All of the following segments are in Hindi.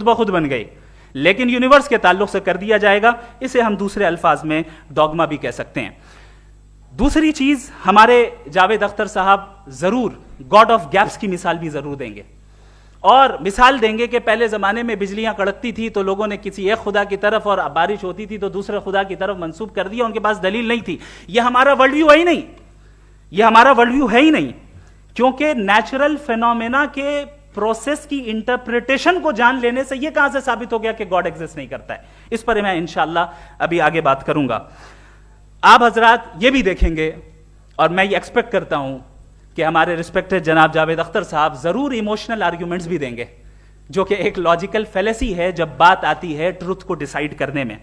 ब खुद बन गई, लेकिन यूनिवर्स के ताल्लुक से कर दिया जाएगा। इसे हम दूसरे अल्फाज में डॉगमा भी कह सकते हैं। दूसरी चीज, हमारे जावेद अख्तर साहब जरूर गॉड ऑफ गैप्स की मिसाल भी जरूर देंगे, और मिसाल देंगे कि पहले जमाने में बिजलियां कड़कती थी तो लोगों ने किसी एक खुदा की तरफ, और बारिश होती थी तो दूसरे खुदा की तरफ मंसूब कर दिया, उनके पास दलील नहीं थी। यह हमारा वर्ल्ड व्यू है ही नहीं, यह हमारा वर्ल्ड व्यू है ही नहीं, क्योंकि नेचुरल फिनोमेना के प्रोसेस की इंटरप्रिटेशन को जान लेने से यह कहां से साबित हो गया कि गॉड एग्जिस्ट नहीं करता है। इस पर मैं इंशाअल्लाह अभी आगे बात करूंगा। आप हजरात ये भी देखेंगे, और मैं ये एक्सपेक्ट करता हूं कि हमारे रिस्पेक्टेड जनाब जावेद अख्तर साहब जरूर इमोशनल आर्ग्यूमेंट्स भी देंगे, जो कि एक लॉजिकल फेलेसी है जब बात आती है ट्रुथ को डिसाइड करने में।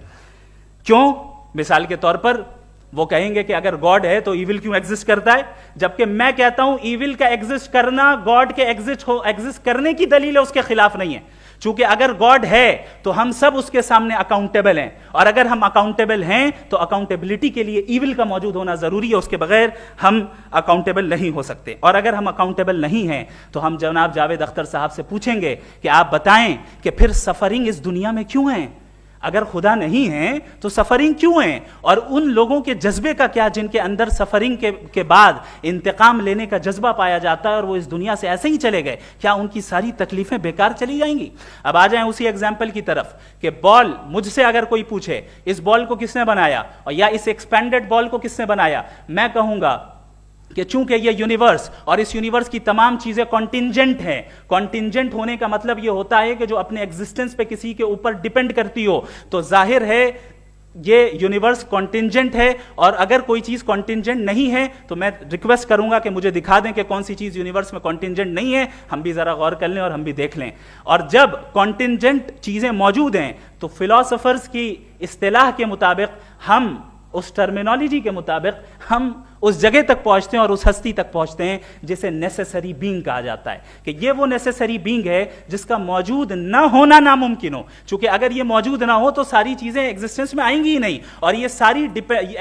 क्यों? मिसाल के तौर पर वो कहेंगे कि अगर गॉड है तो ईविल क्यों एग्जिस्ट करता है, जबकि मैं कहता हूं ईविल का एग्जिस्ट करना गॉड के एग्जिस्ट करने की दलील है, उसके खिलाफ नहीं है। चूंकि अगर गॉड है तो हम सब उसके सामने अकाउंटेबल हैं, और अगर हम अकाउंटेबल हैं तो अकाउंटेबिलिटी के लिए ईविल का मौजूद होना जरूरी है, उसके बगैर हम अकाउंटेबल नहीं हो सकते। और अगर हम अकाउंटेबल नहीं हैं तो हम जनाब जावेद अख्तर साहब से पूछेंगे कि आप बताएं कि फिर सफरिंग इस दुनिया में क्यों है? अगर खुदा नहीं है तो सफरिंग क्यों है? और उन लोगों के जज्बे का क्या जिनके अंदर सफरिंग के बाद इंतकाम लेने का जज्बा पाया जाता है और वो इस दुनिया से ऐसे ही चले गए, क्या उनकी सारी तकलीफें बेकार चली जाएंगी? अब आ जाएं उसी एग्जाम्पल की तरफ कि बॉल, मुझसे अगर कोई पूछे इस बॉल को किसने बनाया और या इस एक्सपेंडेड बॉल को किसने बनाया, मैं कहूंगा कि चूंकि ये यूनिवर्स और इस यूनिवर्स की तमाम चीजें कॉन्टिंजेंट हैं। कॉन्टिंजेंट होने का मतलब ये होता है कि जो अपने एग्जिस्टेंस पे किसी के ऊपर डिपेंड करती हो, तो जाहिर है ये यूनिवर्स कॉन्टिंजेंट है। और अगर कोई चीज कॉन्टिंजेंट नहीं है तो मैं रिक्वेस्ट करूंगा कि मुझे दिखा दें कि कौन सी चीज यूनिवर्स में कॉन्टिंजेंट नहीं है, हम भी जरा गौर कर लें और हम भी देख लें। और जब कॉन्टिंजेंट चीजें मौजूद हैं तो फिलोसोफर्स की इस्तिलाह के मुताबिक, हम उस टर्मिनोलॉजी के मुताबिक हम उस जगह तक पहुंचते हैं और उस हस्ती तक पहुंचते हैं जिसे नेसेसरी बीइंग कहा जाता है, कि ये वो नेसेसरी बीइंग है जिसका मौजूद ना होना नामुमकिन हो। क्योंकि अगर ये मौजूद ना हो तो सारी चीजें एग्जिस्टेंस में आएंगी ही नहीं, और ये सारी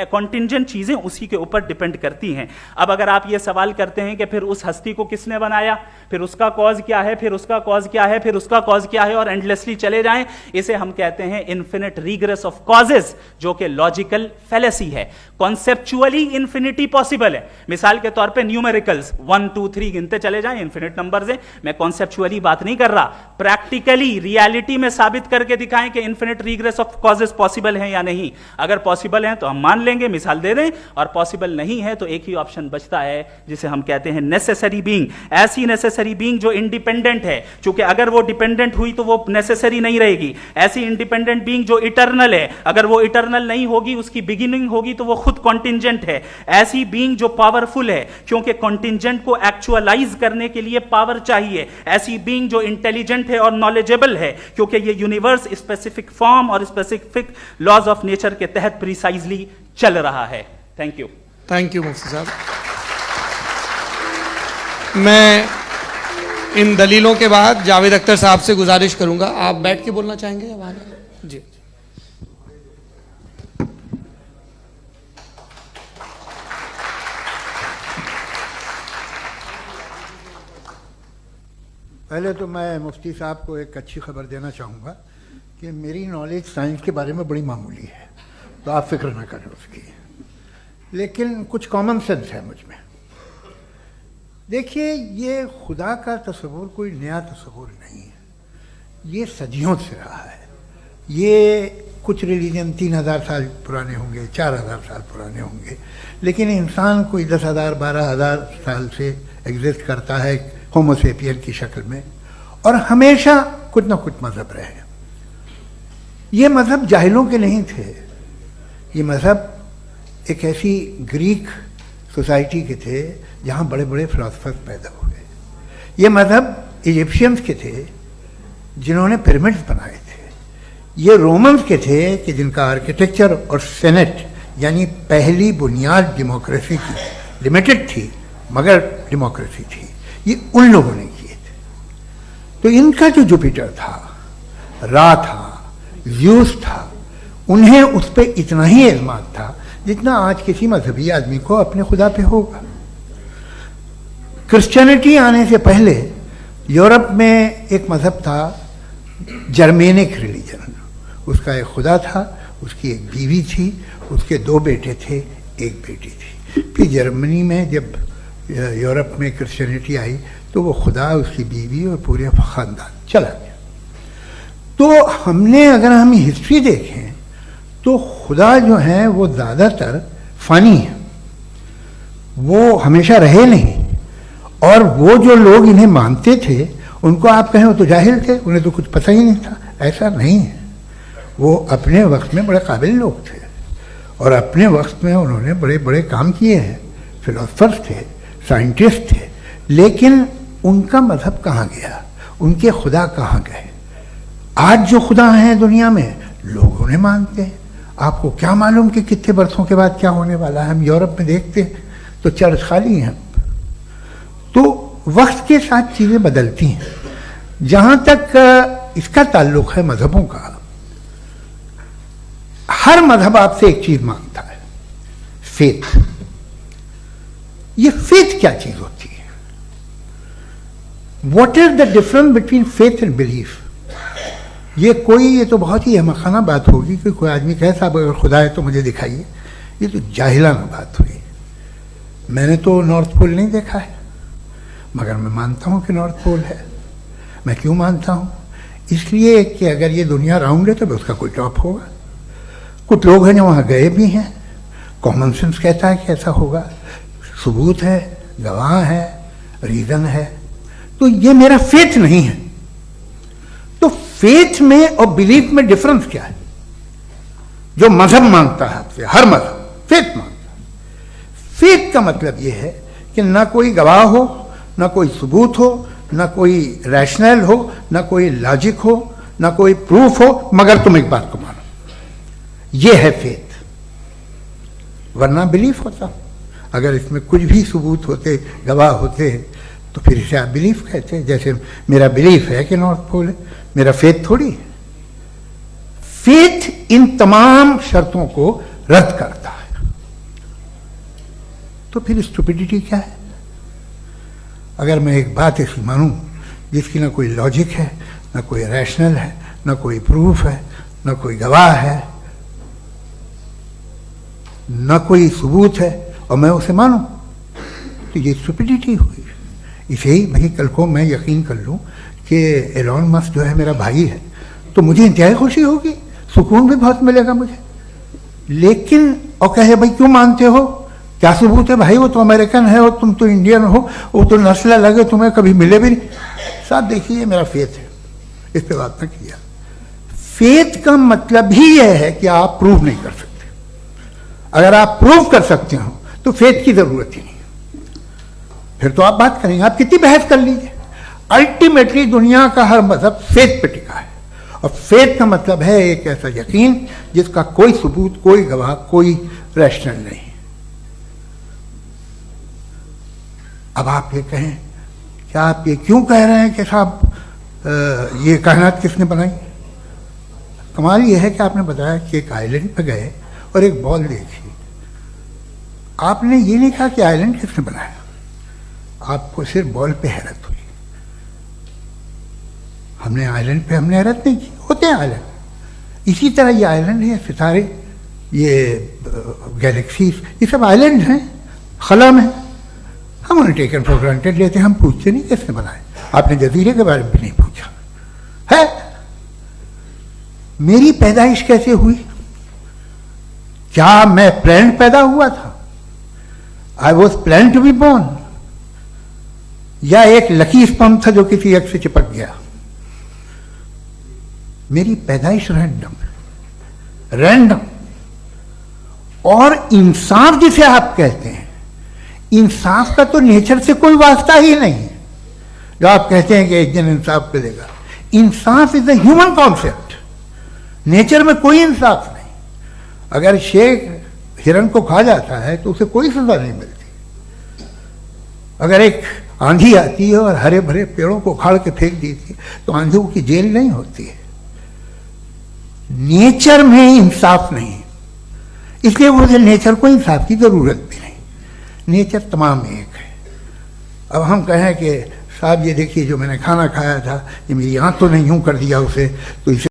कॉन्टिंजेंट चीजें उसी के ऊपर डिपेंड करती हैं। अब अगर आप ये सवाल करते हैं कि फिर उस हस्ती को किसने बनाया, फिर उसका कॉज क्या है, फिर उसका कॉज क्या है, फिर उसका कॉज क्या है, और एंडलेसली चले जाएं, इसे हम कहते हैं इन्फिनिट रिग्रेस ऑफ कॉजेस, जो कि लॉजिकल फेलेसी है। कॉन्सेप्चुअली इन्फिनिटी पॉसिबल है। मिसाल के तौर पे न्यूमेरिकल्स 1 2 3 गिनते चले जाएं, इन्फिनिट नंबर्स हैं। मैं कॉन्सेप्चुअली बात नहीं कर रहा, प्रैक्टिकली रियलिटी में साबित करके दिखाएं कि infinite regress of causes possible है या नहीं। अगर पॉसिबल है तो हम मान लेंगे, मिसाल दे दें, और पॉसिबल नहीं है तो एक ही ऑप्शन बचता है जिसे हम कहते हैं नेसेसरी बीइंग। ऐसी नेसेसरी बीइंग जो इंडिपेंडेंट है, क्योंकि अगर वो डिपेंडेंट हुई तो वो नेसेसरी नहीं रहेगी। ऐसी इंडिपेंडेंट बीइंग जो इटर्नल है, अगर वो इटर्नल नहीं होगी, उसकी बिगिनिंग होगी तो वो खुद कॉन्टिंजेंट है। ऐसी बीइंग जो पावरफुल है, क्योंकि कॉन्टिंजेंट को एक्चुअलाइज करने के लिए पावर चाहिए। ऐसी बीइंग जो इंटेलिजेंट है और नॉलेजेबल है, क्योंकि ये यूनिवर्स स्पेसिफिक फॉर्म और स्पेसिफिक लॉज ऑफ नेचर के तहत प्रिसाइजली चल रहा है। Thank you. थैंक यू मुफ्ती साहब। मैं इन दलीलों के बाद जावेद अख्तर साहब से गुजारिश करूंगा, आप बैठ के बोलना चाहेंगे या वहां? जी। पहले तो मैं मुफ्ती साहब को एक अच्छी खबर देना चाहूँगा कि मेरी नॉलेज साइंस के बारे में बड़ी मामूली है, तो आप फिक्र ना करें उसकी, लेकिन कुछ कॉमन सेंस है मुझ में। देखिए, ये खुदा का तस्वुर कोई नया तस्वुर नहीं है, ये सदियों से रहा है। ये कुछ रिलीजन 3000 साल पुराने होंगे, 4000 साल पुराने होंगे, लेकिन इंसान कोई 10,000 12,000 साल से एग्जिस्ट करता है होमोसेपियन की शक्ल में, और हमेशा कुछ ना कुछ मजहब रहे। ये मजहब जाहिलों के नहीं थे, ये मजहब एक ऐसी ग्रीक सोसाइटी के थे जहाँ बड़े बड़े फिलोसफर्स पैदा हुए। ये मजहब इजिप्शियंस के थे जिन्होंने पिरामिड्स बनाए थे। ये रोमन्स के थे कि जिनका आर्किटेक्चर और सेनेट यानी पहली बुनियाद डेमोक्रेसी की, लिमिटेड थी मगर डेमोक्रेसी थी, ये उन लोगों ने किए थे। तो इनका जो जुपिटर था, रा था, ज़्यूस था, उन्हें उस पर इतना ही एतमाद था जितना आज किसी मजहबी आदमी को अपने खुदा पे होगा। क्रिश्चियनिटी आने से पहले यूरोप में एक मजहब था जर्मेनिक रिलीजन। उसका एक खुदा था, उसकी एक बीवी थी, उसके 2 बेटे थे, एक बेटी थी। फिर जर्मनी में जब यूरोप में क्रिश्चियनिटी आई तो वो खुदा, उसकी बीवी और पूरे ख़ानदान चला गया। तो हमने, अगर हम हिस्ट्री देखें तो खुदा जो है वो ज़्यादातर फ़ानी है, वो हमेशा रहे नहीं। और वो जो लोग इन्हें मानते थे उनको आप कहें वो तो जाहिल थे, उन्हें तो कुछ पता ही नहीं था, ऐसा नहीं है। वो अपने वक्त में बड़े काबिल लोग थे और अपने वक्त में उन्होंने बड़े बड़े काम किए हैं, फिलोसफर्स थे, साइंटिस्ट थे। लेकिन उनका मजहब कहाँ गया, उनके खुदा कहाँ गए? आज जो खुदा हैं दुनिया में लोग उन्हें मानते हैं। आपको क्या मालूम कि कितने बरसों के बाद क्या होने वाला है? हम यूरोप में देखते हैं तो चर्च खाली हैं। तो वक्त के साथ चीज़ें बदलती हैं। जहाँ तक इसका ताल्लुक है मजहबों का, हर मजहब आपसे एक चीज़ मांगता है, फेथ। ये फेथ क्या चीज़ होती है? What is the difference between faith and belief? ये तो बहुत ही अहमकाना बात होगी कि कोई आदमी कहे साहब अगर खुदा है तो मुझे दिखाइए। ये तो जाहिलाना बात हुई। मैंने तो नॉर्थ पोल नहीं देखा है, मगर मैं मानता हूँ कि नॉर्थ पोल है। मैं क्यों मानता हूँ? इसलिए कि अगर ये दुनिया राउंड है तो उसका कोई टॉप होगा। कुछ लोग हैं जो वहाँ गए भी हैं, कॉमन सेंस कहता है कि ऐसा होगा, सबूत है, गवाह है, रीज़न है। तो ये मेरा फेथ नहीं है। तो फेथ में और बिलीफ में डिफरेंस क्या है? जो मजहब मांगता है आपसे, हर मजहब फेथ मांगता है। फेथ का मतलब ये है कि ना कोई गवाह हो, ना कोई सबूत हो, ना कोई रैशनल हो, ना कोई लॉजिक हो, ना कोई प्रूफ हो, मगर तुम एक बात को मानो। ये है फेथ। वरना बिलीफ होता। अगर इसमें कुछ भी सबूत होते, गवाह होते, तो फिर इसे आप बिलीफ कहते हैं। जैसे मेरा बिलीफ है कि नॉर्थ पोल है, मेरा फेथ थोड़ी है। फेथ इन तमाम शर्तों को रद्द करता है। तो फिर स्टुपिडिटी क्या है? अगर मैं एक बात ऐसी मानूं जिसकी ना कोई लॉजिक है, ना कोई रैशनल है, ना कोई प्रूफ है, ना कोई गवाह है, ना कोई सबूत है, और मैं उसे मानूं, तो ये स्टुपिडिटी हुई। इसे ही भाई कल को मैं यकीन कर लूं कि एलॉन मस्क जो है मेरा भाई है, तो मुझे इंतहाई खुशी होगी, सुकून भी बहुत मिलेगा मुझे। लेकिन और कहे भाई क्यों मानते हो, क्या सबूत है? भाई वो तो अमेरिकन है और तुम तो इंडियन हो, वो तो नस्ल अलग है, तुम्हें कभी मिले भी नहीं। साथ देखिए मेरा फेथ है, इस पर बात ना किया। फेथ का मतलब ही यह है कि आप प्रूव नहीं कर सकते। अगर आप प्रूव कर सकते हो तो फेथ की जरूरत ही नहीं, फिर तो आप बात करेंगे, आप कितनी बहस कर लीजिए। अल्टीमेटली दुनिया का हर मजहब फेथ पे टिका है, और फेथ का मतलब है एक ऐसा यकीन जिसका कोई सबूत, कोई गवाह, कोई रैशनल नहीं। अब आप ये कहें, क्या आप ये क्यों कह रहे हैं कि साहब ये कायनात किसने बनाई? कमाल ये है कि आपने बताया कि एक आइलैंड पे गए और एक बॉल देखी। आपने ये नहीं कहा कि आइलैंड किसने बनाया, आपको सिर्फ बॉल पे हैरत हुई। हमने आइलैंड पे हमने हैरत नहीं की, होते हैं आइलैंड। इसी तरह ये आइलैंड है, सितारे, ये गैलेक्सीज, ये सब आइलैंड हैं खला में। हम उन्हें टेकन फॉर ग्रांटेड लेते हैं, हम पूछते नहीं किसने बनाए। आपने जजीरे के बारे में भी नहीं पूछा है। मेरी पैदाइश कैसे हुई? क्या मैं प्लान पैदा हुआ था? I was plan to be born, या एक लकी स्पर्म था जो किसी एग से चिपक गया? मेरी पैदाइश रैंडम। और इंसाफ जिसे आप कहते हैं, इंसाफ का तो नेचर से कोई वास्ता ही नहीं है। जो आप कहते हैं कि एक दिन इंसाफ मिलेगा, इंसाफ is a human concept, nature में कोई इंसाफ नहीं। अगर शेर हिरन को खा जाता है तो उसे कोई सजा नहीं मिलती। अगर एक आंधी आती है और हरे भरे पेड़ों को उखाड़ के फेंक देती है तो आंधियों की जेल नहीं होती है। नेचर में इंसाफ नहीं, इसलिए मुझे नेचर को इंसाफ की जरूरत भी नहीं। नेचर तमाम एक है। अब हम कहें कि साहब ये देखिए जो मैंने खाना खाया था, ये मेरी आँख तो नहीं यूँ कर दिया उसे, तो इसे